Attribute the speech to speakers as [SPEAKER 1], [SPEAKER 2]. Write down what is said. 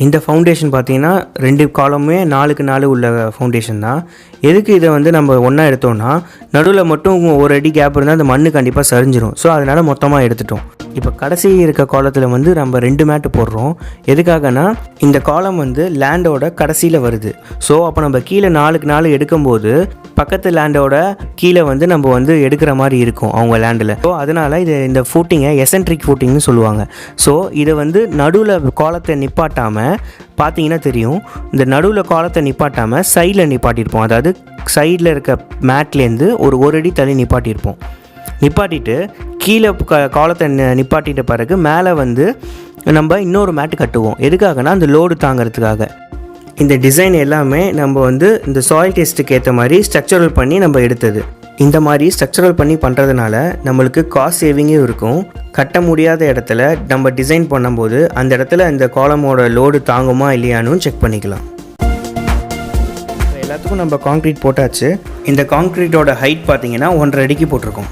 [SPEAKER 1] இந்த ஃபவுண்டேஷன் பார்த்தீங்கன்னா 2 காலமுமே 4க்கு 4 உள்ள ஃபவுண்டேஷன் தான். எதுக்கு இதை வந்து நம்ம ஒன்றா எடுத்தோம்னா, நடுவில் மட்டும் ஒரு அடி கேப் இருந்தால் அந்த மண்ணு கண்டிப்பாக சரிஞ்சிடும். ஸோ அதனால் மொத்தமாக எடுத்துட்டோம். இப்போ கடைசி இருக்க காலத்தில் வந்து நம்ம 2 மேட்டு போடுறோம். எதுக்காகனா இந்த காலம் வந்து லேண்டோட கடைசியில் வருது. ஸோ அப்போ நம்ம கீழே 4க்கு 4 எடுக்கும்போது பக்கத்து லேண்டோட கீழே வந்து நம்ம வந்து எடுக்கிற மாதிரி இருக்கும் அவங்க லேண்டில். ஸோ அதனால் இந்த ஃபூட்டிங்கை எசென்ட்ரிக் ஃபூட்டிங்னு சொல்லுவாங்க. ஸோ இதை வந்து நடுவில் காலத்தை நிப்பாட்டாமல் பார்த்தீங்கன்னா தெரியும், இந்த நடுவில் காலத்தை நிப்பாட்டாமல் சைடில் நிப்பாட்டியிருப்போம். அதாவது சைடில் இருக்க மேட்லேருந்து ஒரு அடி தள்ளி நிப்பாட்டியிருப்போம். நிப்பாட்டிட்டு கீழே காலத்தை நிப்பாட்டிட்ட பிறகு மேலே வந்து நம்ம இன்னொரு மேட்டு கட்டுவோம். எதுக்காகனா அந்த லோடு தாங்கிறதுக்காக. இந்த டிசைன் எல்லாமே நம்ம வந்து இந்த சாயில் டெஸ்ட்டுக்கு ஏற்ற மாதிரி ஸ்ட்ரக்சரல் பண்ணி நம்ம எடுத்தது. இந்த மாதிரி ஸ்ட்ரக்சரல் பண்ணி பண்ணுறதுனால நம்மளுக்கு காஸ்ட் சேவிங்கும் இருக்கும். கட்ட முடியாத இடத்துல நம்ம டிசைன் பண்ணும்போது அந்த இடத்துல இந்த காலமோட லோடு தாங்குமா இல்லையான்னு செக் பண்ணிக்கலாம். எல்லாத்துக்கும் நம்ம கான்க்ரீட் போட்டாச்சு. இந்த கான்க்ரீட்டோட ஹைட் பார்த்தீங்கன்னா 1.5 அடிக்கு போட்டிருக்கோம்.